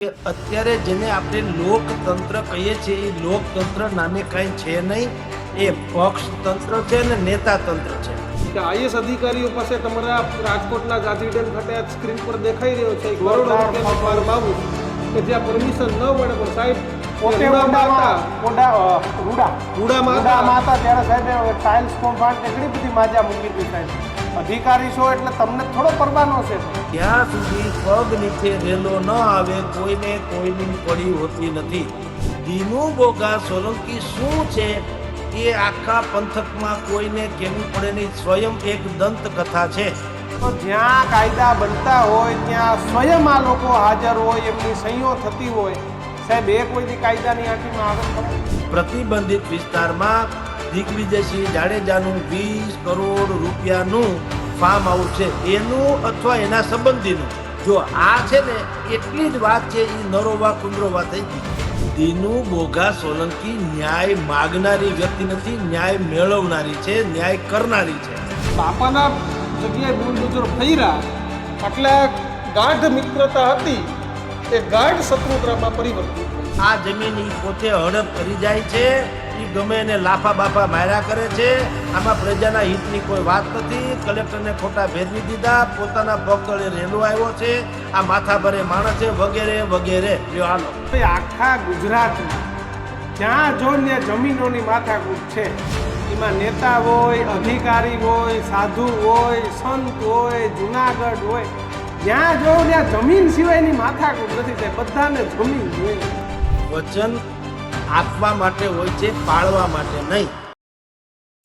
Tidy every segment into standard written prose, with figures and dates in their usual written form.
કે અત્યારે જેને આપણે લોકતંત્ર કહીએ છીએ એ લોકતંત્ર નામે કંઈ છે નહીં, એ પક્ષતંત્ર છે ને નેતાતંત્ર છે. કે આઈએસ અધિકારીઓ પાસે તમારા રાજકોટના ગાંધી ડેમ ખાતે સ્ક્રીન પર દેખાઈ રહ્યો છે કરોડો રૂપિયાનું ફાર્મ હાઉસ કે જ્યાં પરમિશન ન મળે પણ સાહેબ પોતે રૂડામાં હતા ત્યારે સાહેબ ટાઇલ્સ કોમ્પાઉન્ડ એટલી બધી માજા મૂકી હતી સાહેબ. અધિકારી છો એટલે તમને થોડો પરવાનો છે. ત્યાં સુધી પગ નીચે રેલો ન આવે કોઈને કોઈની પડી હોતી નથી. દીનુ બોગા સોલંકી શું છે એ આખા પંથકમાં કોઈને કહેવું પડે નહીં. સ્વયં એક દંતકથા છે. તો જ્યાં કાયદા બનતા હોય ત્યાં સ્વયં આ લોકો હાજર હોય, એમની સહીઓ થતી હોય. સાહેબ એ કોઈની કાયદાની આંખીમાં આગળ પડે. પ્રતિબંધિત વિસ્તારમાં દિગ્વિજયસિંહ જાડેજાનું 20 કરોડ રૂપિયાનું ફાર્મ હાઉસ છે, એનું અથવા એના સંબંધીનું. જો આ છે ને એટલી જ વાત છે, એ નરોવા કુંદરોવા થઈ ગઈ. દીનુ બોગા સોલંકી ન્યાય માગનારી વ્યક્તિ નથી, ન્યાય મેળવનારી છે, ન્યાય કરનારી છે. બાપાના જગ્યાએ બુલડોઝર ફર્યા એટલે ગાઢ મિત્રતા હતી એ ગાઢ શત્રુતામાં પરિવર્તિત. આ જમીન ઈ પોતે હડપ કરી જાય છે, ઈ ગમે એને લાફા બાફા માર્યા કરે છે. આમાં પ્રજાના હિતની કોઈ વાત નથી. કલેક્ટરને ખોટા ભેરવી દીધા, પોતાના પગ તળે રેલો આવ્યો છે, આ માથાભરે માણસ છે, વગેરે વગેરે. હાલો આખા ગુજરાતમાં જ્યાં જો ત્યાં જમીનોની માથાકૂટ છે. એમાં નેતા હોય, અધિકારી હોય, સાધુ હોય, સંત હોય, જુનાગઢ હોય, જ્યાં જો ત્યાં જમીન સિવાયની માથાકૂટ નથી થાય. બધાને જમીન જોઈએ. વચન આપવા માટે હોય છે, પાળવા માટે નહીં.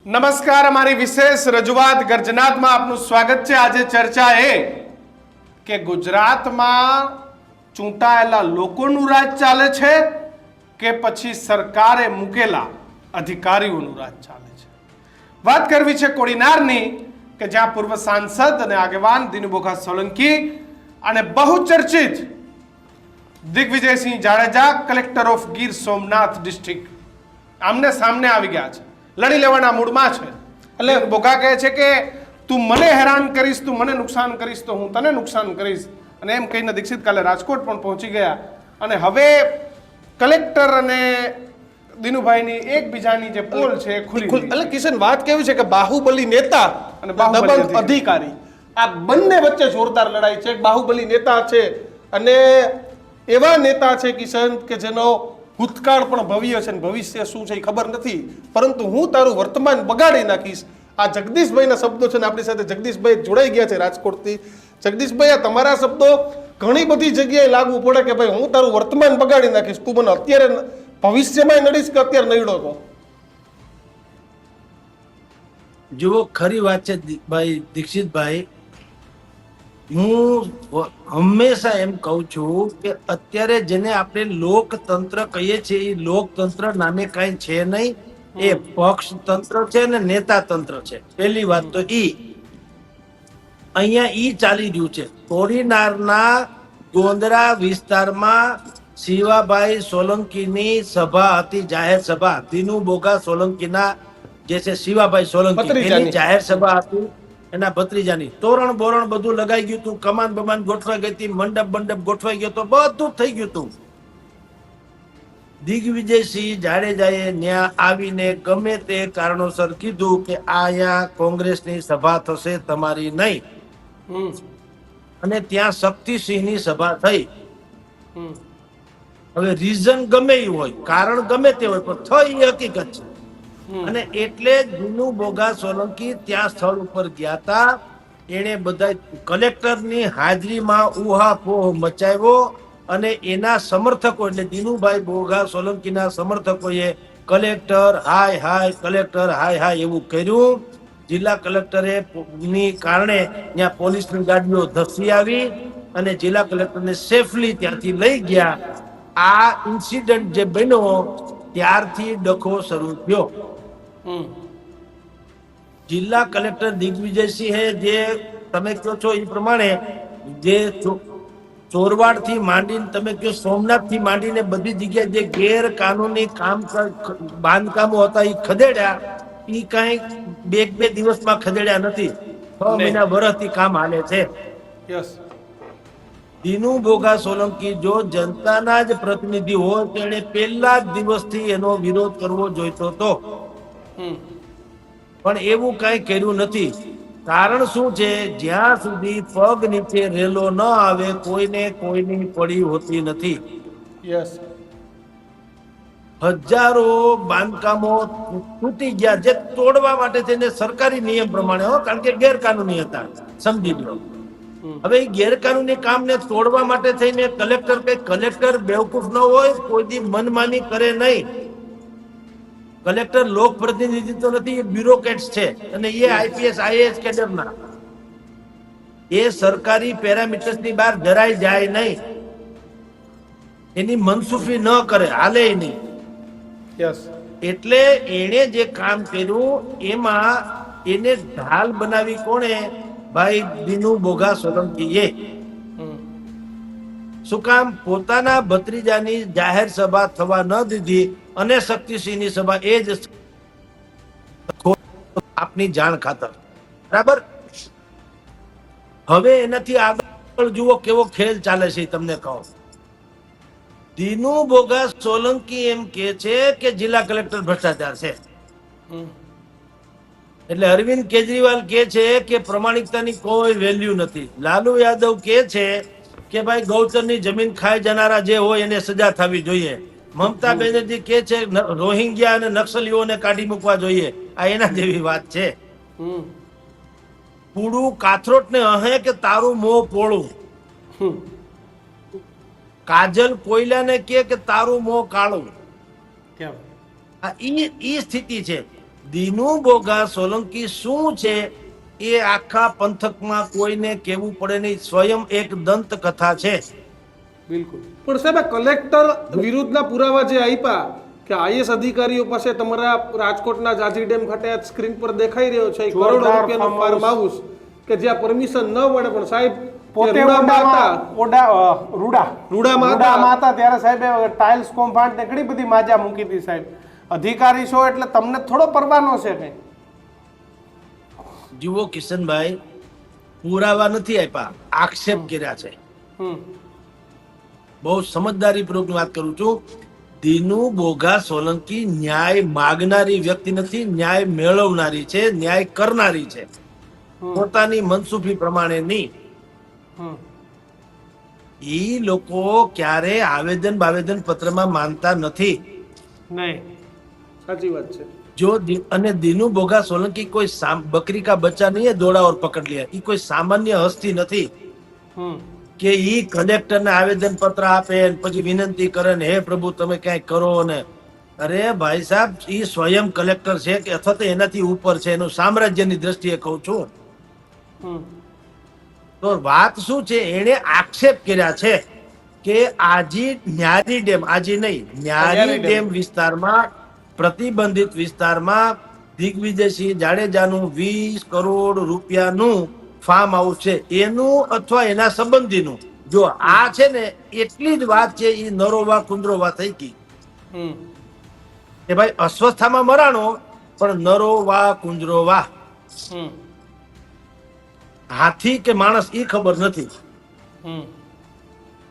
નમસ્કાર, અમારી વિશેષ રજૂઆત ગર્જનાથમાં આપનું સ્વાગત છે. આજે ચર્ચા એ કે ગુજરાતમાં ચૂંટાયેલા લોકોનું રાજ ચાલે છે કે પછી સરકારે મૂકેલા અધિકારીઓનું રાજ ચાલે છે. વાત કરવી છે કોડીનારની કે જ્યાં પૂર્વ સાંસદ અને આગેવાન દીનુ બોગા સોલંકી અને બહુચર્ચિત Digvijaysinh Jadeja collector of Gir Somnath district આમને સામને આવી ગયા છે, લડી લેવાના મૂડમાં છે. એટલે બોગા કહે છે કે તું મને હેરાન કરીશ, તું મને નુકસાન કરીશ તો હું તને નુકસાન કરીશ. અને એમ કહીને દીક્ષિત કાલે રાજકોટ પણ પહોંચી ગયા. અને હવે કલેક્ટર અને દીનુભાઈની એકબીજાની જે પોલ છે ખુલી. એટલે કિશન વાત કેવી છે કે બાહુબલી નેતા અને બાહુબલી અધિકારી, આ બંને વચ્ચે જોરદાર લડાઈ છે. બાહુબલી નેતા છે અને એવા નેતા છે કિશન કે જેનો ભૂતકાળ પણ ભવ્ય છે, ભવિષ્ય શું છે એ ખબર નથી, પરંતુ હું તારું વર્તમાન બગાડી નાખીશ. આ જગદીશભાઈના શબ્દો છે ને આપણી સાથે જગદીશભાઈ જોડાઈ ગયા છે રાજકોટથી. જગદીશભાઈ, આ તમારા શબ્દો ઘણી બધી જગ્યાએ લાગુ પડે કે ભાઈ હું તારું વર્તમાન બગાડી નાખીશ, તું મને અત્યારે ભવિષ્યમાં નડીશ કે અત્યારે નડ્યો તો. જુઓ, ખરી વાત છે ભાઈ દીક્ષિતભાઈ. હું હંમેશા એમ કહું છું કે અત્યારે જેને આપણે લોકતંત્ર કહીએ છીએ એ લોકતંત્ર નામે કઈ છે નહીં, એ પક્ષતંત્ર છે ને નેતાતંત્ર છે. પહેલી વાત તો અહીંયા ઈ ચાલી રહ્યું છે. કોડીનારના ગોંદરા વિસ્તારમાં શિવાભાઈ સોલંકીની સભા હતી, જાહેર સભા. દીનુ બોગા સોલંકીના જે છે શિવાભાઈ સોલંકી, એની જાહેર સભા હતી, એના ભત્રીજાની. તોરણ બોરણ બધું લગાઈ ગયું હતું, કમાન બમાન ગોઠવાઈ ગઈ હતી, મંડપ ગોઠવાઈ ગયો હતો, બધું થઈ ગયું હતું. દિગ્વિજયસિંહ જાડેજાએ ત્યાં આવીને ગમે તે કારણોસર કીધું કે અહીંયા કોંગ્રેસની સભા થશે, તમારી નહીં. અને ત્યાં શક્તિસિંહની સભા થઈ. હવે રીઝન ગમે એ હોય, કારણ ગમે તે હોય, પણ થઈ એ હકીકત છે. અને એટલે જ દીનુ બોગા સોલંકી ત્યાં સ્થળ ઉપર ગયા હતા. એને બધા કલેક્ટરની હાજરીમાં ઉહાપોહ મચાવ્યો અને એના સમર્થકો એટલે દીનુભાઈ બોગા સોલંકીના સમર્થકોએ કલેક્ટર હાય હાય, કલેક્ટર હાય હાય એવું કર્યું. જિલ્લા કલેક્ટરે ની કારણે ત્યાં પોલીસની ગાડીઓ ધસી આવી અને જિલ્લા કલેક્ટરને સેફલી ત્યાંથી લઈ ગયા. આ ઇન્સિડન્ટ જે બન્યો ત્યારથી ડખો શરૂ થયો. જિલ્લા કલેક્ટર દિગ્વિજયસિંહે જે તમે કહો છો એ પ્રમાણે જે ચોરવાડ થી માંડીને તમે કહો સોમનાથ થી માંડીને બધી જગ્યાએ જે ગેરકાનૂની બાંધકામો હતા એ ખદેડ્યા. એ કઈ બે દિવસમાં ખદેડ્યા નથી, 6 મહિના વર્ષથી કામ હાલે છે. દીનુ બોગા સોલંકી જો જનતાના જ પ્રતિનિધિ હોય તો એને પહેલા જ દિવસથી એનો વિરોધ કરવો જોઈતો હતો, હમ પણ એવું કઈ કર્યું નથી. કારણ શું છે? જ્યાં સુધી પગ નીચે રેલો ન આવે કોઈને કોઈની પડી હોતી નથી. યસ હજારો બાંધકામો તૂટી ગયા, જે તોડવા માટે થઈને સરકારી નિયમ પ્રમાણે હો, કારણ કે ગેરકાનૂની હતા, સમજી લો. હવે એ ગેરકાનૂની કામને તોડવા માટે થઈને કલેક્ટર બેવકૂફ ન હોય, કોઈ દી મનમાની કરે નહીં. કલેક્ટર લોક પ્રતિનિધિ તો નથી, એ બ્યુરોક્રેટ્સ છે, અને એ આઈપીએસ આઈએએસ કેડરના. એ સરકારી પેરામીટર્સ ની બહાર જરાય જાય નહીં, એની મનસુફી ન કરે, હાલે નહીં. યસ એટલે એને જે કામ કર્યું એમાં એને ઢાલ બનાવી કોણે? ભાઈ દીનુ બોગા સોલંકીએ. શું કામ? પોતાના ભત્રીજાની જાહેર સભા થવા ન દીધી અને શક્તિસિંહની સભા એ જ આપની જાણ ખાતર. બરાબર. હવે એનાથી આગળ જુઓ કેવો ખેલ ચાલે છે, તમને કહો. દીનુ બોગા સોલંકી એમ કે છે કે જિલ્લા કલેક્ટર ભ્રષ્ટાચાર છે, એટલે અરવિંદ કેજરીવાલ કે છે કે પ્રમાણિકતાની કોઈ વેલ્યુ નથી. લાલુ યાદવ કે છે કે ભાઈ ગૌચરની જમીન ખાઈ જનારા જે હોય એને સજા થવી જોઈએ. મમતા બેનર્જી કે છે રોહિંગ્યા અને નક્સલીઓને કાઢી મૂકવા જોઈએ. આ એના જેવી વાત છે. પૂડું કાથરોટ ને અહે કે તારું મોં પોળું. કાજલ કોયલાને કે તારું મોં કાળું. આ ઈ સ્થિતિ છે. દીનુ બોગા સોલંકી શું છે એ આખા પંથકમાં કોઈને કેવું પડે નહીં, સ્વયં એક દંત કથા છે. બિલકુલ. પણ સાહેબ કલેક્ટર વિરુદ્ધના પુરાવા જે આપ્યા કે આઈએસ અધિકારીઓ પાસે તમારા રાજકોટના જાજી ડેમ ખાતે સ્ક્રીન પર દેખાઈ રહ્યો છે કરોડો રૂપિયાનો ફાર્મ હાઉસ કે જ્યાં પરમિશન ન મળે, પણ સાહેબ પોતે રૂડામાં હતા ત્યારે સાહેબે ટાઇલ્સ કોમ્પાઉન્ડ ને ઘણી બધી માજા મૂકી હતી. સાહેબ અધિકારી છો એટલે તમને થોડો પરવાનો છે કઈ? જુઓ કિશનભાઈ, પુરાવા નથી આપ્યા, આક્ષેપ કર્યા છે. બહુ સમજદારી પૂર્વક વાત કરું છું. દીનુ બોગા સોલંકી ન્યાય માગનારી વ્યક્તિ નથી, ન્યાય મેળવનારી છે, ન્યાય કરનારી છે, પોતાની મનસુફી પ્રમાણે નહીં. ઈ લોકો ક્યારે આવેદન પત્રમાં માનતા નથી. નહીં, સાચી વાત છે. જો અને દીનુ બોગા સોલંકી કોઈ બકરી કા બચ્ચા નહીં है दौड़ा और पकड़ लिया. ઈ કોઈ સામાન્ય હસ્તી નથી કે ઈ કલેક્ટરને આવેદન પત્ર આપે પછી વિનંતી કરે ને હે પ્રભુ તમે ક્યાંય કરો ને. અરે ભાઈ સાહેબ, ઈ સ્વયં કલેક્ટર છે કે અથવા તો એનાથી ઉપર છે, એનું સામ્રાજ્યની દ્રષ્ટિએ કહું છું. તો વાત શું છે? એને આક્ષેપ કર્યા છે કે આજી ન્યારી ડેમ, આજી નહીં ન્યારી ડેમ વિસ્તારમાં, પ્રતિબંધિત વિસ્તારમાં દિગ્વિજયસિંહ જાડેજાનું 20 કરોડ રૂપિયાનું ફાર્મ હાઉસ છે, એનું અથવા એના સંબંધીનું. જો આ છે ને એટલી જ વાત છે, એ નરોવા કુંદરોવા થઈ ગઈ કે ભાઈ અસ્વસ્થામાં મરાણો પણ નરોવા કુંજરોવા. હાથી કે માણસ ઈ ખબર નથી.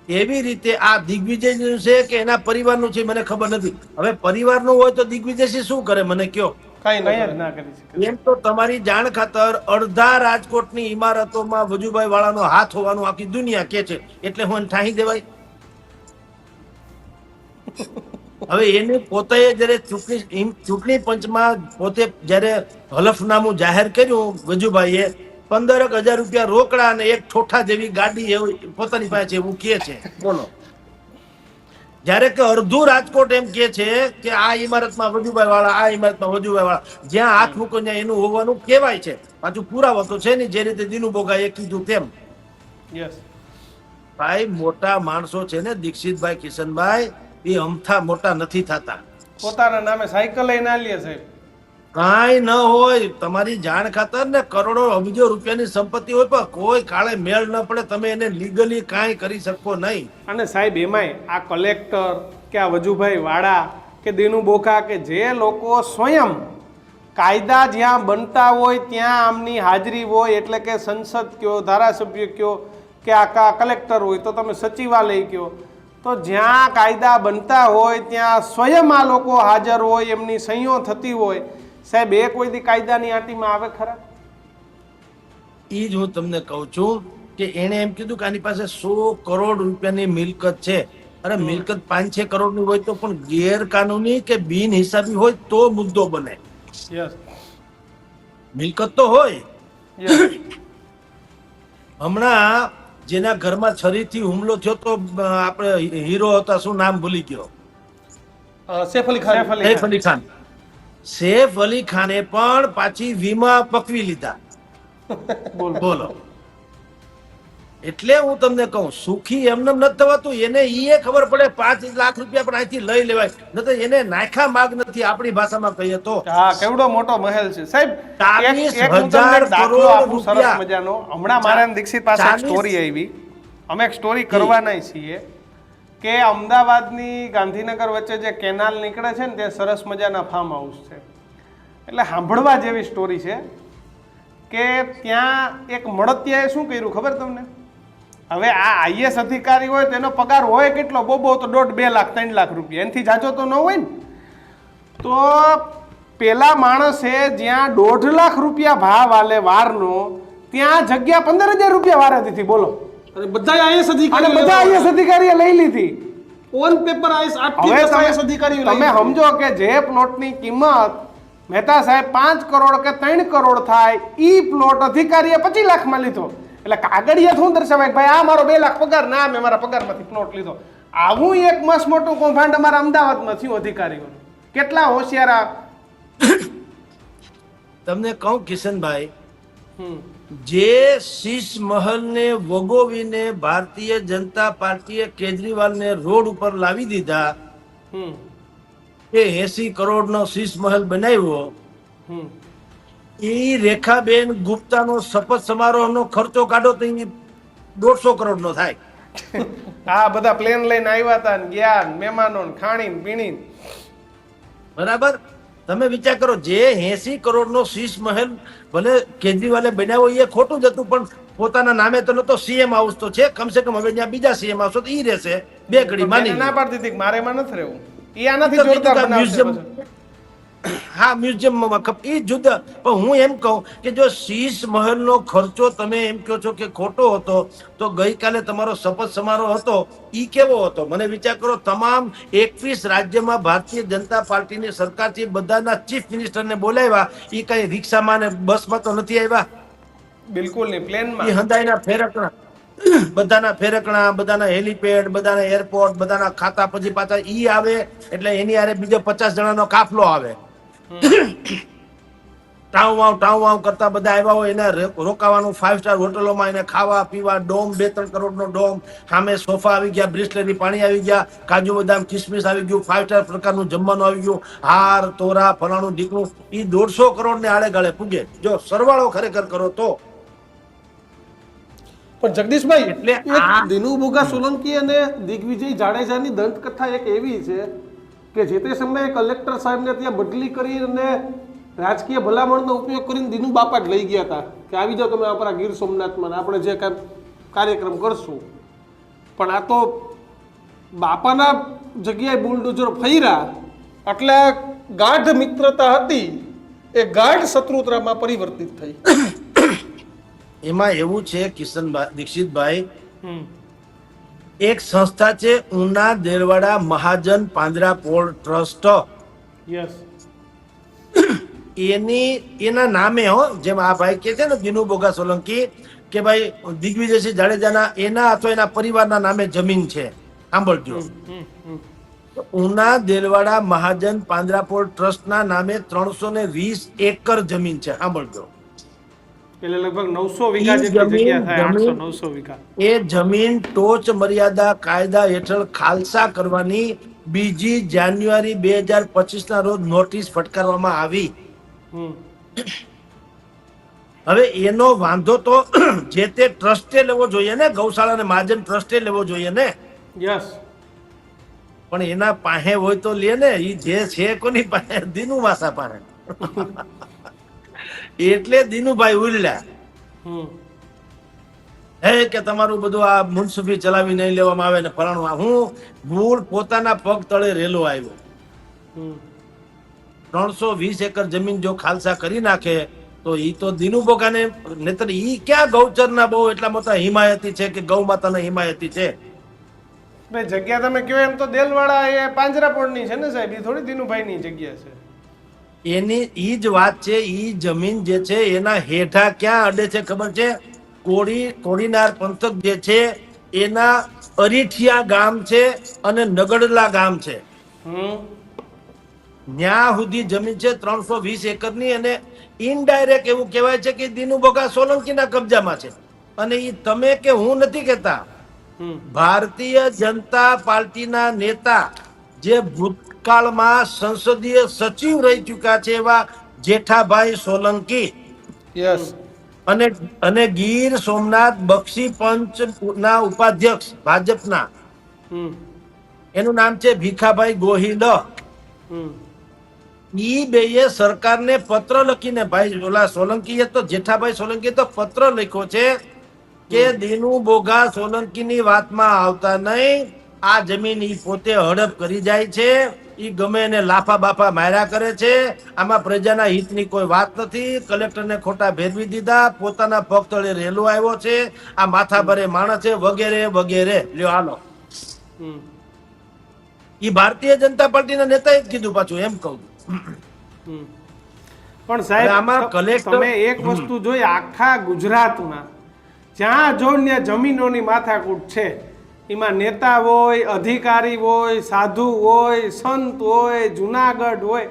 એવી રીતે આ દિગ્વિજયનું છે કે એના પરિવારનું છે મને ખબર નથી. હવે પરિવારનું હોય તો દિગ્વિજયસિંહ શું કરે મને કયો? કઈ ના કરી શકે. એમ તો તમારી જાણ ખાતર અડધા રાજકોટની ઇમારતોમાં વજુભાઈ વાળાનો હાથ હોવાનું આખી દુનિયા કે છે, એટલે હું ઠાહી દેવાય. હવે એને પોતે જયારે ચૂંટણી પંચમાં પોતે જયારે હલફનામું જાહેર કર્યું વજુભાઈએ, 15,000 રૂપિયા રોકડા અને એક ઠોઠા જેવી ગાડી એવું પોતાની પાસે છે એવું કે છે. બોલો, જયારે કે અડધું રાજકોટ એમ કે છે કે આ ઇમારતમાં વજુભાઈ વાળા, આ ઇમારતમાં વજુભાઈ વાળા, જ્યાં હાથ મૂકો ત્યાં એનું હોવાનું કહેવાય છે. પાછું પુરાવો તો છે ને, જે રીતે દીનુ બોગાએ કીધું તેમ. ભાઈ મોટા માણસો છે ને દીક્ષિતભાઈ, કિશનભાઈ, એ અમથા મોટા નથી થતા. પોતાના નામે સાયકલ લઈને આલીએ સાહેબ. કાંઈ ન હોય, તમારી જાણ ખાતર ને કરોડો અબજો રૂપિયાની સંપત્તિ હોય પણ કોઈ કાળે મેળ ન પડે, તમે એને લીગલી કાંઈ કરી શકો નહીં. અને સાહેબ એમાંય આ કલેક્ટર કે આ વજુભાઈ વાળા કે દીનુ બોગા કે જે લોકો સ્વયં કાયદા જ્યાં બનતા હોય ત્યાં આમની હાજરી હોય, એટલે કે સંસદ કયો, ધારાસભ્ય કયો, કે આ કલેક્ટર હોય તો તમે સચિવાલય કહો, તો જ્યાં કાયદા બનતા હોય ત્યાં સ્વયં આ લોકો હાજર હોય, એમની સહીઓ થતી હોય. સાહેબ એ કોઈ દી કાયદાની આંટીમાં આવે ખરા? ઈ જ હું તમને કહું છું કે એને એમ કીધું કે આની પાસે 100 કરોડ રૂપિયાની મિલકત છે. અરે મિલકત 5-6 કરોડની હોય તો પણ ગેરકાનૂની કે બિન હિસાબી હોય તો મુદ્દો બને. યસ મિલકત તો હોય. યસ હમણાં જેના ઘરમાં છરીથી હુમલો થયો તો આપણે હીરો હતા, શું નામ ભૂલી ગયો, સૈફ અલી ખાન. સૈફ અલી ખાન. સૈફ અલી ખાને પણ પાછી વીમા પકવી લીધા. બોલો. એટલે હું તમને કહું, સુખી એમને નથી થવાતું. એને ઈ ખબર પડે 5 લાખ રૂપિયા પણ અહીંથી લઈ લેવાય, ન તો એને નાખા માગ નથી. આપણી ભાષામાં કહીએ તો હા, કેવડો મોટો મહેલ છે સાહેબ. 40,000 દાખલો કરોડ આપું સરસ રૂપિયા. મજાનો. હમણાં મારા દીક્ષિત પાસે એક સ્ટોરી આવી, અમે એક સ્ટોરી કરવાના છીએ કે અમદાવાદની ગાંધીનગર વચ્ચે જે કેનાલ નીકળે છે ને, તે સરસ મજાના ફાર્મ હાઉસ છે. એટલે સાંભળવા જેવી સ્ટોરી છે કે ત્યાં એક મળતિયાએ શું કર્યું ખબર તમને? હવે આ આઈએસ અધિકારી હોય તેનો પગાર હોય કેટલો? બહુ તો 1.5-2 લાખ 3 લાખ રૂપિયા, એનાથી જાજો તો ન હોય ને. તો પેલા માણસે જ્યાં 1.5 લાખ રૂપિયા ભાવ આલે વારનો, ત્યાં જગ્યા 15,000 રૂપિયા વારે દીધી. બોલો. અને બધા આઈએસ અધિકારીઓ, અને બધા આઈએસ અધિકારીએ લઈ લીધી. ઓન પેપર આઈએસ 8 થી હવે 10 આઈએસ અધિકારીઓ તમે સમજો કે જે પ્લોટની કિંમત મહેતા સાહેબ 5 કરોડ કે 3 કરોડ થાય, ઈ પ્લોટ અધિકારીએ 25 લાખમાં લીધો. એટલે કાગળિયા શું દર્શાવે કે ભાઈ આ મારો 2 લાખ પગાર, ના મેં મારા પગારમાંથી પ્લોટ લીધો. આવું એક મસ્ત મોટું કૌભાંડ અમારા અમદાવાદમાં થયું અધિકારીઓનું. કેટલા હોશિયાર. તમને કહું કિશનભાઈ, જે શીશ મહલને વગોવીને ભારતીય જનતા પાર્ટીએ કેજરીવાલને રોડ ઉપર લાવી દીધા, એ 80 કરોડનો શીશ મહલ બનાવ્યો. એ રેખાબેન ગુપ્તાનો શપથ સમારોહનો ખર્ચો કાઢો તો 150 કરોડનો થાય. હા, બધા પ્લેન લઈને આવ્યા હતા ને ગયા, મહેમાનો ખાણી પીણી. બરાબર. તમે વિચાર કરો, જે 80 કરોડનો શીશ મહેલ ભલે કેજરીવાલે બનાવ્યો એ ખોટું જ હતું, પણ પોતાના નામે તો નતો. સીએમ હાઉસ તો છે, કમસે કમ હવે ત્યાં બીજા સીએમ હાઉસ તો ઈ રહેશે. 2 ઘડી માની ના પાડતી હતી મારે એમાં નથી રહેવું. એ આનાથી જોરદાર બનાવશે. હા, મ્યુઝિયમમાં એ જુદા. પણ હું એમ કહું કે જો શીશ મહેલનો ખર્ચો તમે એમ કહો છો કે ખોટો હતો, તો ગઈકાલે તમારો શપથ સમારોહ હતો ઈ કેવો હતો? મને વિચાર કરો, તમામ 21 રાજ્યમાં ભારતીય જનતા પાર્ટીની સરકારથી બધાના ચીફ મિનિસ્ટરને બોલાવ્યા. ઈ કઈ રિક્ષામાં ને બસમાં તો નથી આવ્યા. બિલકુલ નહીં, પ્લેનમાં. ઈ હંધાઈના ફેરકણા, બધાના ફેરકણા, બધાના હેલિપેડ, બધાના એરપોર્ટ, બધાના ખાતા પછી પાછા ઈ આવે એટલે એની હારે બીજો 50 જણાનો કાફલો આવે. ટાઉ વાવ કરતા બધા આવ્યા હોય, એને રોકાવાનું 5 સ્ટાર હોટલોમાં, એને ખાવા પીવા, ડોમ 2-3 કરોડનો ડોમ, સામે સોફા આવી ગયા, બ્રિસ્લેરી પાણી આવી ગયા, કાજુ બદામ કિસમિસ આવી ગયું, 5 સ્ટાર પ્રકારનું જમવાનું આવી ગયું, હાર તોરા ફલાણું ઢીકણું. ઈ 150 કરોડને આડે ગાળે પૂગે જો સરવાળો ખરેખર કરો તો. પણ જગદીશભાઈ, એટલે એક દિનુ બોગા સોલંકી અને દિગ્વિજય જાડેજાની દંતકથા એક એવી છે કે જે તે સમયે કલેક્ટર સાહેબને ત્યાં બદલી કરી અને રાજકીય ભલામણનો ઉપયોગ કરીને દિનુ બાપા જ લઈ ગયા હતા કે આવી જાઓ તમે આપણા ગીર સોમનાથમાં, આપણે જે કાંઈ કાર્યક્રમ કરશું. પણ આ તો બાપાના જગ્યાએ બુલડોઝર ફર્યા એટલે ગાઢ મિત્રતા હતી એ ગાઢ શત્રુતામાં પરિવર્તિત થઈ. એમાં એવું છે કિશનભાઈ, દીક્ષિતભાઈ, એક સંસ્થા છે ઉના દેલવાડા મહાજન પાંદરા પોર્ટ ટ્રસ્ટ. યસ. એના નામે જેમ આ ભાઈ કે છે ને દિનુ બોગા સોલંકી કે ભાઈ દિગ્વિજયસિંહ જાડેજાના એના અથવા એના પરિવારના નામે જમીન છે. સાંભળજો, ઉના દેલવાડા મહાજન પાંદરાપોળ ટ્રસ્ટના નામે 320 એકર જમીન છે. સાંભળજો, એટલે લગભગ 900 વીઘા જેટલી જગ્યા થાય. 800-900 વીઘા. એ જમીન ટોચ મર્યાદા કાયદા હેઠળ ખાલસા કરવાની 2 જાન્યુઆરી 2025 ના રોજ નોટિસ ફટકારવામાં આવી. હવે એનો વાંધો તો જે તે ટ્રસ્ટે લેવો જોઈએ ને, ગૌશાળા અને મહાજન ટ્રસ્ટે લેવો જોઈએ ને. યસ. પણ એના પાસે હોય તો લે ને. ઈ જે છે કોની પાસે? દિનુ માસા પાસે. એટલે દિનુભાઈ ઉલ્યા હે કે તમારું બધું આ મુનસુફી ચલાવી નહીં લેવામાં આવે ને ફલાણું હું મૂળ પોતાના પગ તળે રેલો આવ્યો. હમ. 320 એકર જમીન જો ખાલસા કરી નાખે તો ઈ તો દીનુ બોગાને નહીતર ઈ ક્યાં ગૌચરના બહુ એટલા મોટા હિમાયતી છે કે ગૌ માતાના હિમાયતી છે. ભાઈ જગ્યા તમે કહો એમ તો દેલવાડા એ પાંજરાપોળની છે ને સાહેબ, એ થોડી દિનુભાઈની જગ્યા છે. એની ઈ જ વાત છે. ઈ જમીન જે છે એના હેઠા ક્યાં અડે છે ખબર છે? કોડીનાર પંથક જે છે એના અરીઠિયા ગામ છે અને નગડલા ગામ છે. ત્યાં સુધી જમીન છે 320 એકરની અને ઇનડાયરેક્ટ એવું કહેવાય છે કે દીનુ બોગા સોલંકીના કબજામાં છે. અને ઈ તમે કે હું નથી કહેતા, ભારતીય જનતા પાર્ટીના નેતા જે ભૂતકાળમાં સંસદીય સચિવ રહી ચૂક્યા છે એવા જેઠાભાઈ સોલંકી યસ, અને ગીર સોમનાથ બક્ષી પંચ ના ઉપાધ્યક્ષ ભાજપના, એનું નામ છે ભીખાભાઈ ગોહિલ. ઈ બેએ સરકારને પત્ર લખીને, ભાઈ ઓલા સોલંકીએ તો જેઠાભાઈ સોલંકીએ તો પત્ર લખ્યો છે કે દીનુ બોગા સોલંકીની વાતમાં આવતા નહીં. આ જમીન ઈ પોતે હડપ કરી જાય છે, ઈ ગમે એને લાફા બાફા માર્યા કરે છે. આમાં પ્રજાના હિતની કોઈ વાત નથી. કલેક્ટરને ખોટા ભેરવી દીધા, પોતાના પગ તળે રેલો આવ્યો છે, આ માથાભરે માણસ છે, વગેરે વગેરે. લ્યો હાલો, ઈ ભારતીય જનતા પાર્ટીના નેતાએ જ કીધું પાછું, એમ કહું. પણ સાહેબ આમાં કલેક્ટર તમે એક વસ્તુ જોઈ, આખા ગુજરાતમાં જ્યાં જો ત્યાં જમીનોની માથાકૂટ છે. એમાં નેતા હોય, અધિકારી હોય, સાધુ હોય, સંત હોય, જુનાગઢ હોય,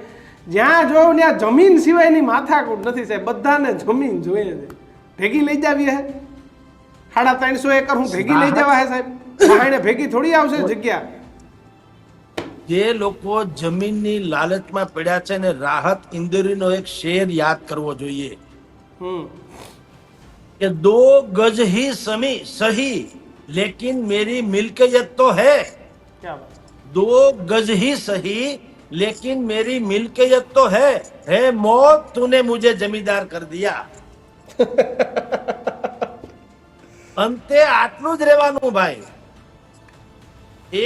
જ્યાં જો ત્યાં જમીન સિવાયની માથાકૂટ નથી સાહેબ. બધાને જમીન જોઈએ છે. ભેગી લઈ જાવી હે 350 એકર હું ભેગી લઈ જવા હે સાહેબ. એને ભેગી થોડી આવશે જગ્યા. જે લોકો જમીનની લાલચમાં પડ્યા છે ને, રાહત ઇન્દોરીનો એક શેર યાદ કરવો જોઈએ કે 2 ગજ ही सही लेकिन मेरी मिल्कियत तो है. 2 गज ही सही लेकिन मेरी मिल्कियत तो है मौत तूने मुझे जमींदार कर दिया. અંતે આટલું જ રહેવાનું ભાઈ.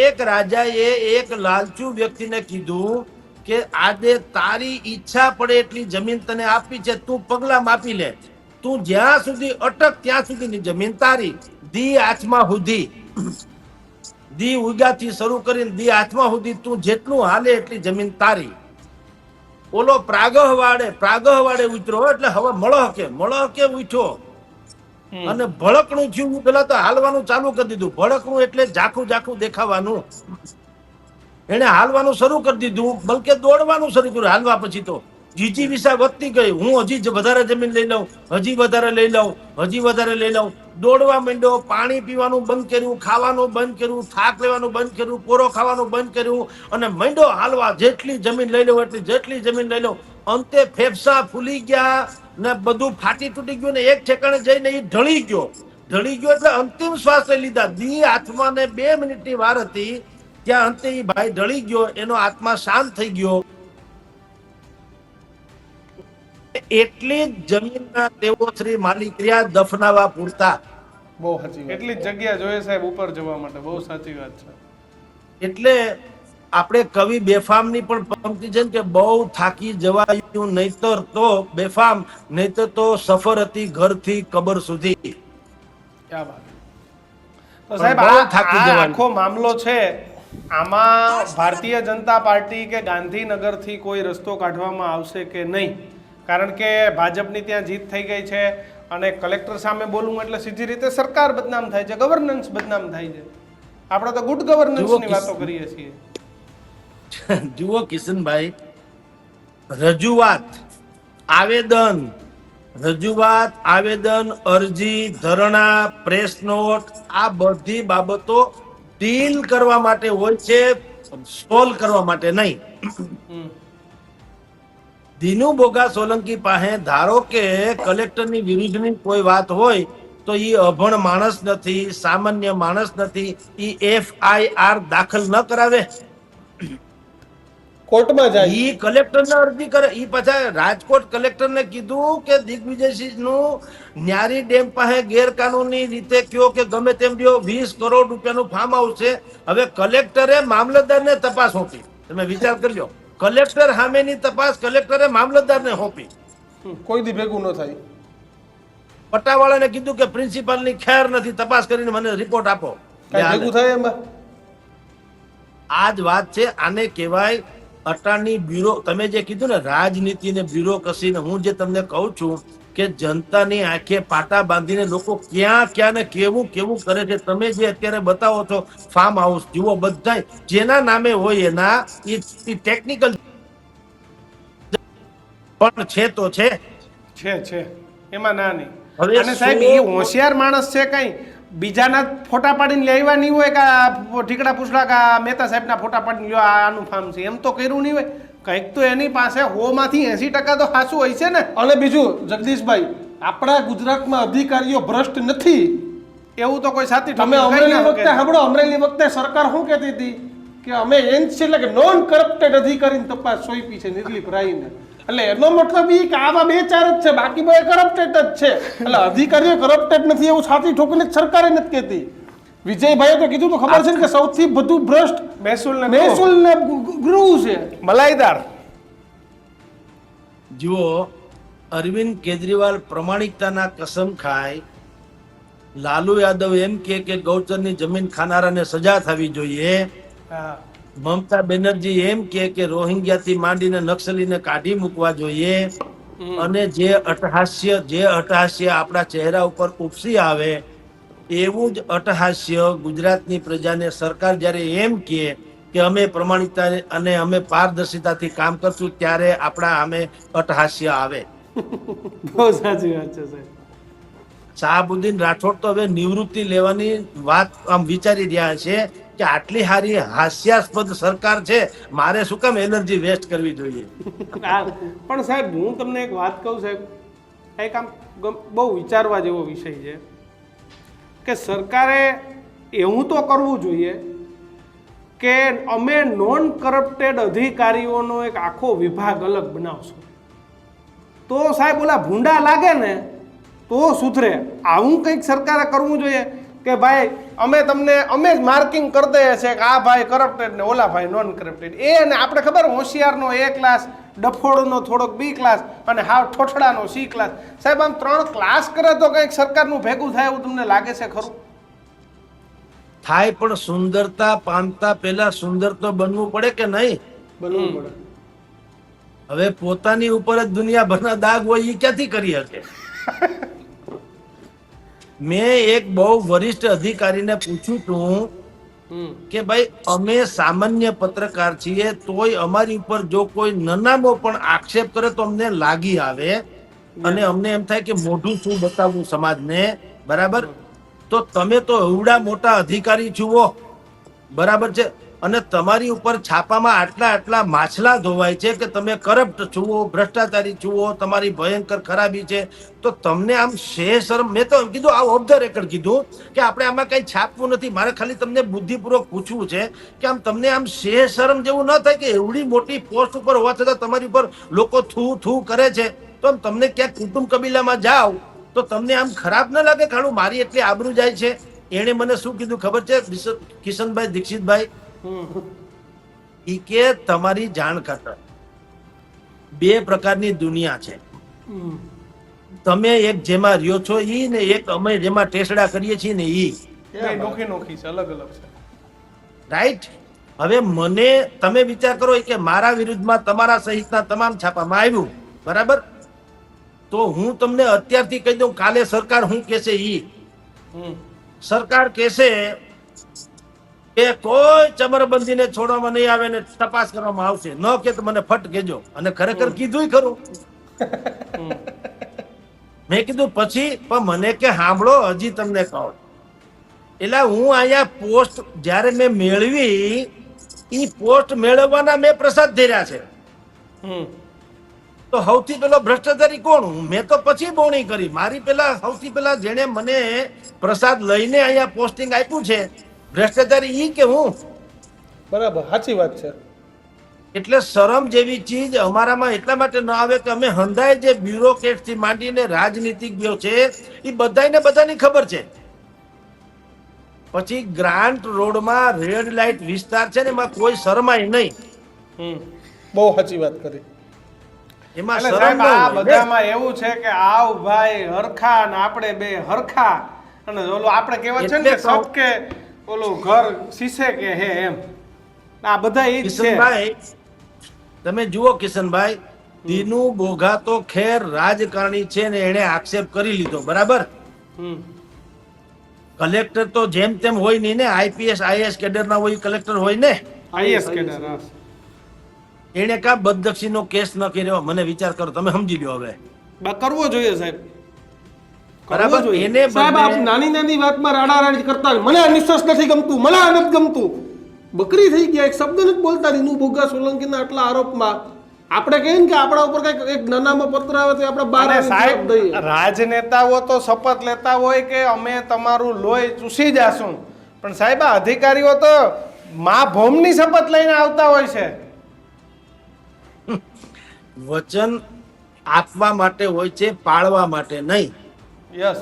એક રાજાએ એક લાલચુ વ્યક્તિને કીધું કે આજે તારી ઈચ્છા પડે એટલી જમીન તને આપી છે, તું પગલા માપી લે, તું જ્યાં સુધી અટક ત્યાં સુધીની જમીન તારી. દી આત્મા સુધી, દી ઉગાથી શરૂ કરીને દી આત્મા સુધી તું જેટલું હાલે એટલી જમીન તારી. ઓલો પ્રાગહવાડે ઉતરો એટલે હવે મળકે ઉઠ્યો અને ભડકણું થયું. પેલા તો હાલવાનું ચાલુ કરી દીધું. ભડકણું એટલે ઝાખું દેખાવાનું. એને હાલવાનું શરૂ કરી દીધું, બલકે દોડવાનું શરૂ કર્યું. હાલવા પછી તો જીજી વિસા વધતી ગઈ. હું હજી વધારે જમીન લઈ લઉં, હજી વધારે લઈ લઉં. દોડવા માંડ્યો. પાણી પીવાનું બંધ કર્યું, ખાવાનું બંધ કર્યું, થાક લેવાનું બંધ કર્યું, પોરો ખાવાનું બંધ કર્યું અને માંડ્યો હાલવા. જેટલી જમીન લઈ લઉં જેટલી જમીન લઈ લઉં. અંતે ફેફસા ફૂલી ગયા ને બધું ફાટી તૂટી ગયું ને એક ઠેકાણે જઈને એ ઢળી ગયો એટલે અંતિમ શ્વાસ લઈ લીધા. દી આત્માને 2 મિનિટની વાર હતી, ત્યાં અંતે એ ભાઈ ઢળી ગયો. એનો આત્મા શાંત થઈ ગયો. એટલી જ જમીનના તેઓ શ્રી માલિક રહ્યા દફનાવા પૂરતા. બહુ સાચી વાત. એટલી જ જગ્યા જોઈએ સાહેબ ઉપર જવા માટે. બહુ સાચી વાત છે. એટલે આપણે કવિ બેફામની પણ પંક્તિ છે કે બહુ થાકી જવાયું નહીતર તો બેફામ, નહીતર તો સફર હતી ઘરથી કબર સુધી. ક્યાં વાત. તો સાહેબ આ આખો મામલો છે, આમાં ભારતીય જનતા પાર્ટી કે ગાંધીનગરથી કોઈ રસ્તો કાઢવામાં આવશે કે નહીં? કારણ કે ભાજપની ત્યાં જીત થઈ ગઈ છે અને કલેક્ટર સામે બોલવું એટલે સીધી રીતે સરકાર બદનામ થાય છે, ગવર્નન્સ બદનામ થાય છે. આપણે તો ગુડ ગવર્નન્સની વાતો કરીએ છીએ. જુઓ કિશનભાઈ, આવેદન, અરજી, ધરણા, પ્રેસ નોટ, આ બધી બાબતો ડીલ કરવા માટે હોય છે, સોલ્વ કરવા માટે નહીં. દીનુ બોગા સોલંકી પાસે ધારો કે કલેક્ટરની વિરુદ્ધની કોઈ વાત હોય તો એ અભણ માણસ નથી, સામાન્ય માણસ નથી, એ FIR દાખલ ન કરાવે. કોર્ટમાં જાય. ઈ કલેક્ટરને અરજી કરે, ઈ પાછા રાજકોટ કલેક્ટરને કીધું કે દિગ્વિજયસિંહ નું ન્યારી ડેમ પાસે ગેરકાનૂની રીતે કયો કે ગમે તેમ કયો 20 કરોડ રૂપિયાનું ફાર્મ હાઉસ છે. હવે કલેક્ટરે મામલતદારને તપાસ સોંપી. તમે વિચાર કરજો, કલેક્ટર સામેની તપાસ કલેક્ટરે મામલતદારને સોંપી. કોઈ દી ભેગું ન થાય. પટ્ટાવાળાને કીધું કે પ્રિન્સિપાલની ખેર નથી, તપાસ કરીને મને રિપોર્ટ આપો. કઈ ભેગું થાય એમાં? આ જ વાત છે. આને કહેવાય અટાણી બ્યુરો. તમે જે કીધું ને રાજનીતિ ને બ્યુરોક્રસી ને, હું જે તમને કહું છું કે જનતાની આંખે પાટા બાંધીને લોકો ક્યાં ક્યાં ને કેવું કેવું કરે છે. તમે જે અત્યારે બતાવો છો ફાર્મ હાઉસ જુઓ, બધા જેના નામે હોય એના એ ટેકનિકલ પણ છે તો છે એમાં ના નહીં. હવે અને સાહેબ એ હોશિયાર માણસ છે, કઈ બીજાના ફોટા પાડીને લેવા નહીં હોય કે આ ઠીકડા પૂછડા કે આ મહેતા સાહેબના ફોટા પાડીને લ્યો આ આનું ફાર્મ છે, એમ તો કર્યું નહીં હોય. કંઈક તો એની પાસે 100 માંથી 80% તો સાચું હોય છે ને. અને બીજું જગદીશભાઈ, આપણા ગુજરાતમાં અધિકારીઓ ભ્રષ્ટ નથી એવું તો કોઈ સાથી તમે અમરેલી વખતે સાંભળો, અમરેલી વખતે સરકાર શું કહેતી હતી કે અમે એનસી એટલે કે નોન કરપ્ટેડ અધિકારીની તપાસ સોંપી છે નિર્લિપ રાયને. એટલે એનો મતલબ એ કે આવા 2-4 જ છે, બાકી બધા કરપ્ટેડ જ છે. એટલે અધિકારીઓ કરપ્ટેડ નથી એવું છાતી ઠોકીને સરકારે નથી કહેતી. વિજયભાઈએ તો કીધું તો ખબર છે ને કે સૌથી વધુ ભ્રષ્ટ મહેસૂલ ને ગૃહ છે, મલાઈદાર. જુઓ, અરવિંદ કેજરીવાલ પ્રમાણિકતાના કસમ ખાય, લાલુ યાદવ એમ કે ગૌચરની જમીન ખાનારાને સજા થવી જોઈએ, મમતા બેનર્જી એમ કે રોહિંગ્યાથી માંડીને નક્સલીને કાઢી મૂકવા જોઈએ, અને જે અટહાસ્ય આપણા ચહેરા ઉપર ઉપસી આવે એવું જ અટહાસ્ય ગુજરાતની પ્રજાને સરકાર જ્યારે એમ કે અમે પ્રમાણિકતા અને અમે પારદર્શિતાથી કામ કરશું, ત્યારે આપણા સામે અટહાસ્ય આવે. બહુ સાચી વાત છે સાહેબ. શાહબુદ્દીન રાઠોડ તો હવે નિવૃત્તિ લેવાની વાત આમ વિચારી રહ્યા છે કે આટલી સારી હાસ્યાસ્પદ સરકાર છે, મારે શું કામ એનર્જી વેસ્ટ કરવી જોઈએ. પણ સાહેબ હું તમને એક વાત કહું સાહેબ, એક આમ બહુ વિચારવા જેવો વિષય છે કે સરકારે એવું તો કરવું જોઈએ કે અમે નોન કરપ્ટેડ અધિકારીઓનો એક આખો વિભાગ અલગ બનાવશું, તો સાહેબ ઓલા ભૂંડા લાગે ને તો સુધરે. આવું કંઈક સરકારે કરવું જોઈએ કે ભાઈ અમે જ માર્કિંગ કરી દઈએ છે કે આ ભાઈ કરપ્ટેડ ને ઓલા ભાઈ નોન કરપ્ટેડ. એ ને આપણે ખબર હોશિયારનો A ક્લાસ, ડફોડનો થોડોક B ક્લાસ અને હાવ ઠોઠડાનો C ક્લાસ. સાહેબ આમ 3 ક્લાસ કરે તો કંઈક સરકારનું ભેગું થાય એવું તમને લાગે છે ખરું? થાય, પણ સુંદરતા પામતા પહેલા સુંદર તો બનવું પડે કે નહીં? બનવું પડે. હવે પોતાની ઉપર જ દુનિયાભરના દાગ હોય એ ક્યાંથી કરી શકે? મેં એક બહુ વરિષ્ઠ અધિકારીને પૂછ્યું હતું કે ભાઈ અમે સામાન્ય પત્રકાર છીએ, તોય અમારી ઉપર જો કોઈ નનામો પણ આક્ષેપ કરે તો અમને લાગી આવે અને અમને એમ થાય કે મોઢું શું બતાવવું સમાજને, બરાબર? તો તમે તો એવડા મોટા અધિકારી છુઓ, બરાબર છે, અને તમારી ઉપર છાપામાં આટલા માછલા ધોવાય છે કે તમે કરપ્ટ છુઓ, ભ્રષ્ટાચારી છુઓ, તમારી ભયંકર ખરાબી છે, તો તમને આમ શરમ. મેં તો કીધું આ ઓફ ધ રેકર્ડ કીધું કે આપણે આમાં કઈ છાપવું નથી, મારે ખાલી તમને બુદ્ધિપૂર્વક પૂછવું છે કે આમ તમને આમ શરમ જેવું ન થાય કે એવડી મોટી પોસ્ટ ઉપર હોવા છતાં તમારી ઉપર લોકો થૂ કરે છે, તો આમ તમને ક્યાંક કુટુંબ કબીલામાં જાઓ તો તમને આમ ખરાબ ન લાગે? ખાણું મારી એટલી આબરૂ જાય છે. એણે મને શું કીધું ખબર છે કિશનભાઈ દીક્ષિતભાઈ? ઈ કે તમારી જાણ ખાતર 2 પ્રકારની દુનિયા છે. તમે એક જેમાં રહ્યો છો ઈ ને એક અમે જેમાં ટેસડા કરીએ છીએ ને ઈ. નોખી છે, અલગ અલગ છે. રાઈટ? હવે મને તમે વિચાર કરો કે મારા વિરુદ્ધમાં તમારા સહિતના તમામ છાપામાં આવ્યું, બરાબર? તો હું તમને અત્યારથી કહી દઉં, કાલે સરકાર શું કહેશે ઈ. સરકાર કહેશે કે કોઈ ચમરબંધીને છોડવામાં નહીં આવે ને તપાસ કરવામાં આવશે. ન કે તો મને ફટ કહેજો. અને ખરેખર કીધું ખરું. મેં કીધું પછી પણ મને કે સાંભળો, હજી તમને કહું, એટલે હું અહીંયા પોસ્ટ જ્યારે મેં મેળવી, ઈ પોસ્ટ મેળવવાના મેં પ્રસાદ ધર્યા છે. તો સૌથી પેલો ભ્રષ્ટાચારી કોણ? મેં તો પછી બોણી કરી. મારી પેલા સૌથી પેલા જેને મને પ્રસાદ લઈને અહીંયા પોસ્ટિંગ આપ્યું છે ભ્રષ્ટાચારી ઈ કે હું? બરાબર, સાચી વાત છે. એટલે શરમ જેવી ચીજ અમારામાં એટલા માટે ન આવે કે અમે હંધાય જે બ્યુરોક્રેટ થી માંડીને રાજનીતિજ્ઞો છે એ બધાની ખબર છે. પછી ગ્રાન્ટ રોડમાં રેડ લાઇટ વિસ્તાર છે ને એમાં કોઈ શરમાય નહીં. બહુ સાચી વાત કરી. એમાં એટલે શરમ સાહેબ ન આ હોય. બધામાં એવું છે કે આવ ભાઈ હરખા ને આપણે બે હરખા અને ઓલું આપણે કહેવત છે ને કે એટલે કહું- સબ કે ઓલું ઘર શીશે કે હે એમ આ બધા ઈ જ છે. કિશનભાઈ તમે જુઓ કિશનભાઈ, દીનુ બોઘા તો ખેર રાજકારણી છે ને એને આક્ષેપ કરી લીધો બરાબર. હમ. કલેક્ટર તો જેમ તેમ હોય નહીં ને, આઈપીએસ આઈએસ કેડર ના હોય કલેક્ટર હોય ને. IAS કેડર, હા. એને કા બદદક્ષિણનો કેસ ન કર્યો, મને વિચાર કરો, તમે સમજી લો હવે. કરવો જોઈએ સાહેબ. બરાબર, કરવો જોઈએ. એને સાહેબ આપ બદલે નાની નાની વાતમાં રાડારાડી કરતા હોય, મને આ નિશ્વાસ નથી ગમતું, મને આ નથી ગમતું, બકરી થઈ ગયા, એક શબ્દ નથી બોલતા. દીનુ બોઘા સોલંકીના આટલા આરોપમાં આપણે કહીએ ને કે આપણા ઉપર કઈક એક નાનામાં પત્ર આવે તો આપણે બાર અને આવીને સાહેબ જવાબ દઈએ. રાજનેતાઓ તો શપથ લેતા હોય કે અમે તમારું લોહી ચૂસી જાશું, પણ સાહેબ આ અધિકારીઓ તો મા ભૌમની શપથ લઈને આવતા હોય છે. વચન આપવા માટે હોય છે, પાળવા માટે નહીં. યસ.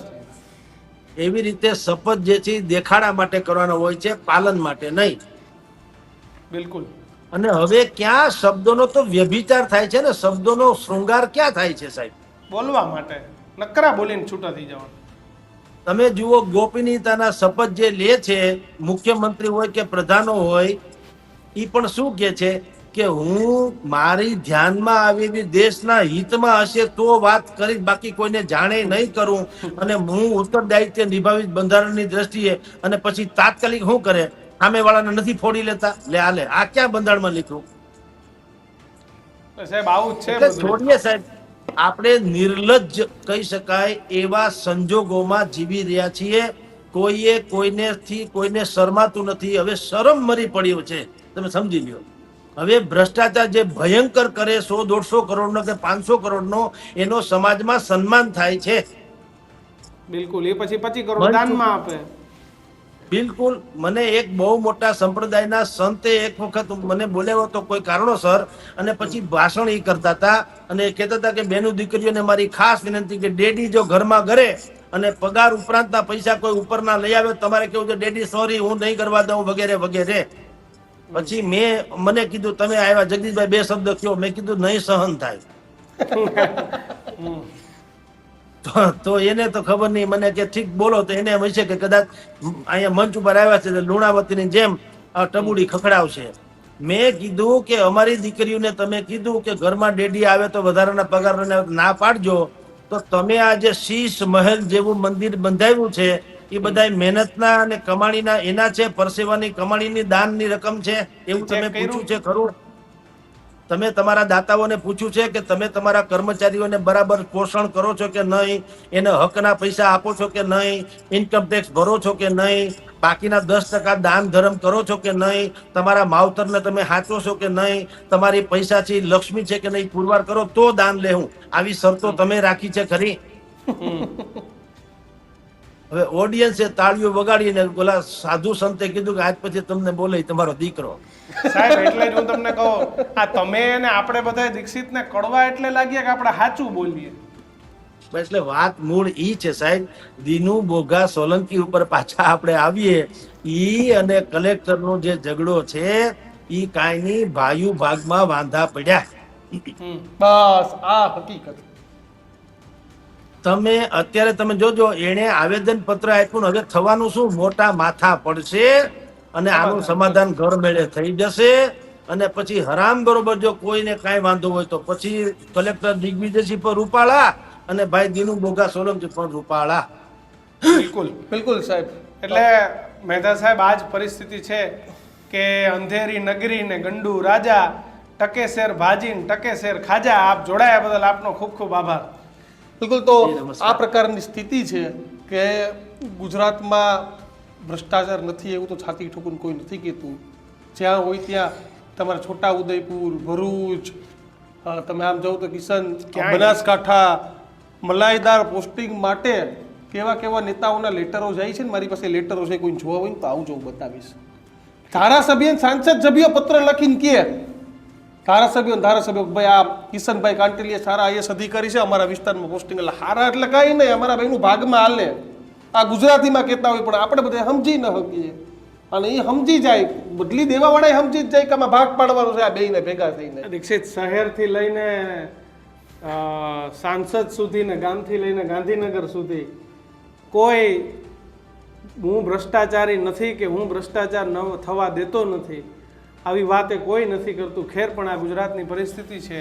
એવી રીતે શપથ જે છે એ દેખાડા માટે કરવાનો હોય છે, પાલન માટે નહીં. બિલકુલ. અને હવે ક્યાં શબ્દોનો તો વ્યભિચાર થાય છે ને, શબ્દોનો શૃંગાર ક્યાં થાય છે સાહેબ. બોલવા માટે નકરા બોલીને છૂટા થઈ જવાનું. તમે જુઓ ગોપનીયતાના શપથ જે લે છે મુખ્યમંત્રી હોય કે પ્રધાનો હોય, એ પણ શું કે છે કે હું મારી ધ્યાનમાં આવેલી દેશના હિતમાં હશે તો વાત કરી, બાકી કોઈને જાણે નહીં કરું, અને હું ઉત્તરદાયિત્વ નિભાવી બંધારણની દ્રષ્ટિએ. અને પછી તાત્કાલિક શું કરે, સામેવાળાને નથી ફોડી લેતા. લે આ ક્યાં બંધારણમાં લીધું? સાહેબ આવું જ છે એટલે બધું. છોડીએ સાહેબ, આપણે નિર્લજ્જ કહી શકાય એવા સંજોગોમાં જીવી રહ્યા છીએ. કોઈને શરમાતું નથી. હવે શરમ મરી પડ્યો છે, તમે સમજી લ્યો. હવે ભ્રષ્ટાચાર જે ભયંકર કરે 100-150 કરોડનો કે 500 કરોડનો, એનો સમાજમાં સન્માન થાય છે. બિલકુલ. એ પછી 25 કરોડ દાનમાં આપે. બિલકુલ. મને એક બહુ મોટા સંપ્રદાયના સંતે એક વખત મને બોલાવ્યો હતો કોઈ કારણોસર, અને પછી ભાષણ એ કરતા હતા અને એ કહેતા હતા કે બેનું દીકરીઓને મારી ખાસ વિનંતી કે ડેડી જો ઘરમાં ઘરે અને પગાર ઉપરાંતના પૈસા કોઈ ઉપરના લઈ આવે, તમારે કેવું છે ડેડી સોરી હું નહીં કરવા દઉં વગેરે વગેરે. પછી મને કીધું તમે આવ્યા જગદીશભાઈ 2 શબ્દ કયો. મેં કીધું નહીં સહન થાય. તો એને તો ખબર નહીં, મને કે ઠીક બોલો. તો એને એમ હશે કે કદાચ અહીંયા મંચ ઉપર આવ્યા છે લુણાવતીની જેમ આ ટબુડી ખખડાવશે. મેં કીધું કે અમારી દીકરીઓને તમે કીધું કે ઘરમાં ડેડી આવે તો વધારાના પગાર ના પાડજો, તો તમે આ જે શીશ મહેલ જેવું મંદિર બંધાવ્યું છે એ બધા મહેનતના અને કમાણીના એના છે, પરસેવાની કમાણીની દાનની રકમ છે, એવું તમે પૂછ્યું છે ખરું? તમે તમારા દાતાઓને પૂછ્યું છે કે તમે તમારા કર્મચારીઓને બરાબર પોષણ કરો છો કે નહીં, એને હકના પૈસા આપો છો કે નહીં, ઇન્કમ ટેક્સ ભરો છો કે નહીં, બાકીના 10% દાન ધર્મ કરો છો કે નહીં, તમારા માવતરને તમે સાચો છો કે નહીં, તમારી પૈસા છે લક્ષ્મી છે કે નહીં પુરવાર કરો તો દાન લેવું. આવી શરતો તમે રાખી છે ખરી? હવે ઓડિયન્સે તાળીઓ વગાડીને ઓલા સાધુ સંતે કીધું કે આજ પછી તમને બોલે તમારો દીકરો. સાહેબ એટલે જ હું તમને કહું, આ તમે અને આપણે બધા દીક્ષિતને કડવા એટલે લાગ્યા કે આપણે સાચું બોલીએ. એટલે વાત મૂળ ઈ છે સાહેબ. દીનુ બોઘા સોલંકી ઉપર પાછા આપણે આવીએ. ઈ અને કલેક્ટરનો જે ઝઘડો છે ઈ કાંઈ નહીં, ભાઈઓ ભાગમાં વાંધા પડ્યા. બસ આ હકીકત. અત્યારે તમે જોજો, એને આવેદન પત્ર આપ્યું ને હવે થવાનું શું, મોટા માથા પડશે અને આનું સમાધાન ઘર મેળે થઈ જશે. અને પછી હરામ બરોબર જો કોઈને કાંઈ વાંધો હોય તો પછી કલેક્ટર દિગ્વિજયસિંહ પર રૂપાળા અને ભાઈ દીનુ બોઘા સોલંકી પણ રૂપાળા. બિલકુલ. બિલકુલ સાહેબ. એટલે મહેતા સાહેબ આ જ પરિસ્થિતિ છે કે અંધેરી નગરી ને ગંડુ રાજા, ટકે શેર ભાજી ને ટકે શેર ખાજા. આપ જોડાયા બદલ આપનો ખૂબ ખૂબ આભાર. બિલકુલ. તો આ પ્રકારની સ્થિતિ છે કે ગુજરાતમાં ભ્રષ્ટાચાર નથી એવું તો છાતી ઠોકીને કોઈ નથી કહેતું. જ્યાં હોય ત્યાં તમારે છોટા ઉદયપુર, ભરૂચ, તમે આમ જાઓ તો કિશન, બનાસકાંઠા, મલાઈદાર પોસ્ટિંગ માટે કેવા કેવા નેતાઓના લેટરો જાય છે ને. મારી પાસે લેટરો છે, કોઈ જોવા હોય તો આવજો, બતાવીશ. ધારાસભ્ય સાંસદ સભ્ય પત્ર લખીને કહે ધારાસભ્યો ભાઈ આ કિશનભાઈ કાંટેલિયા સારા આઈએસ અધિકારી છે અમારા વિસ્તારમાં પોસ્ટિંગ, એટલે સારા એટલે કાંઈ નહીં, અમારા ભાઈનું ભાગમાં હાલે. આ ગુજરાતીમાં કહેતા હોય પણ આપણે બધા સમજી ન શકીએ, અને એ સમજી જાય, બદલી દેવા વાળા સમજી જ જાય કે આમાં ભાગ પાડવાનો છે આ બેયને ભેગા થઈને. દીક્ષિત, શહેરથી લઈને સાંસદ સુધી ને ગામથી લઈને ગાંધીનગર સુધી કોઈ હું ભ્રષ્ટાચારી નથી કે હું ભ્રષ્ટાચાર ન થવા દેતો નથી આવી વાતે કોઈ નથી કરતું. ખેર પણ આ ગુજરાતની પરિસ્થિતિ છે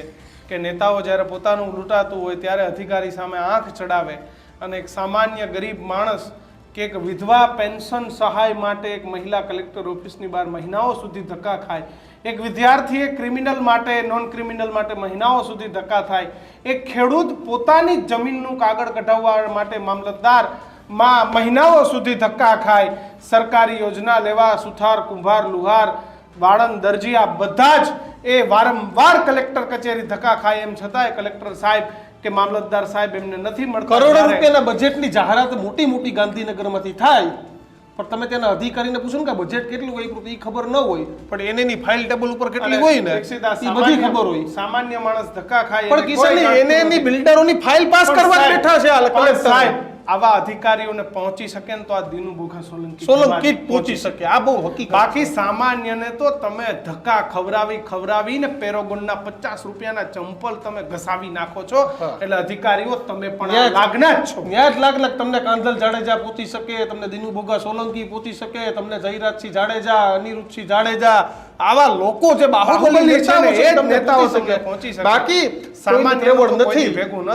કે નેતાઓ જ્યારે પોતાનું લૂંટાતું હોય ત્યારે અધિકારી સામે આંખ ચડાવે, અને એક સામાન્ય ગરીબ માણસ કે એક વિધવા પેન્શન સહાય માટે એક મહિલા કલેક્ટર ઓફિસની બહાર મહિનાઓ સુધી ધક્કા ખાય, એક વિદ્યાર્થી એક ક્રિમિનલ માટે નોન ક્રિમિનલ માટે મહિનાઓ સુધી ધક્કા થાય, એક ખેડૂત પોતાની જમીનનું કાગળ કઢાવવા માટે મામલતદાર માં મહિનાઓ સુધી ધક્કા ખાય, સરકારી યોજના લેવા સુથાર, કુંભાર, લુહાર, વાળંદ, દરજી આ બધા જ એ વારંવાર કલેક્ટર કચેરી ધક્કા ખાય, એમ છતાંય કલેક્ટર સાહેબ કે મામલતદાર સાહેબ એમને નથી મળતા. કરોડો રૂપિયાના બજેટની જાહેરાત મોટી મોટી ગાંધીનગરમાંથી થાય, પણ તમે તેના અધિકારીને પૂછો ને કે બજેટ કેટલું હોય એ ખબર ન હોય, પણ એની ફાઇલ ટેબલ ઉપર કેટલી હોય ને એ બધી ખબર હોય. સામાન્ય માણસ ધક્કા ખાય પણ કિશનભાઈ એની બિલ્ડરોની ફાઇલ પાસ કરવા જ બેઠા છે આ કલેક્ટર સાહેબ. આવા અધિકારીઓને પહોંચી શકે ને તો આ દીનુ બોઘા સોલંકી પહોંચી શકે, આ બહુ હકીકત. બાકી સામાન્યને તો તમે ધક્કા ખવડાવીને પેરોગોનના 50 રૂપિયાના ચંપલ તમે ઘસાવી નાખો છો, એટલે અધિકારીઓ તમે પણ લાગના જ છો. ન્યાજ લાગ તમને કાંધલ જાડેજા પહોંચી શકે, તમને દીનુ બોઘા સોલંકી પહોંચી શકે, તમને જયરાજસિંહ જાડેજા, અનિરુદ્ધસિંહ જાડેજા, આવા લોકો જે બાહુબલી નેતાઓ તમને પહોંચી શકે. બાકી સામાન્ય નથી,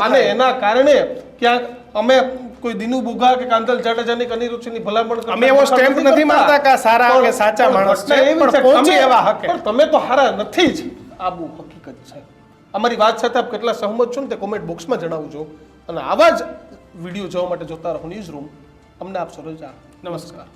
અને એના કારણે ક્યાંક અમે કોઈ દીનુ બોઘા કે કાંધલ જાડેજાની કે અનિરુદ્ધસિંહની ભલામણ અમે એવો સ્ટેમ્પ નથી મારતા કે સારા કે સાચા માણસ છે, પણ પહોંચી એવા હકે. પણ તમે તો હારા નથી જ, આ બહુ હકીકત છે. અમારી વાત સાથે આપ કેટલા સહમત છો ને તે કોમેન્ટ બોક્સમાં જણાવજો, અને આવા જ વિડીયો જોવા માટે જોતા રહો ન્યૂઝ રૂમ. અમને આપશો રજા. નમસ્કાર.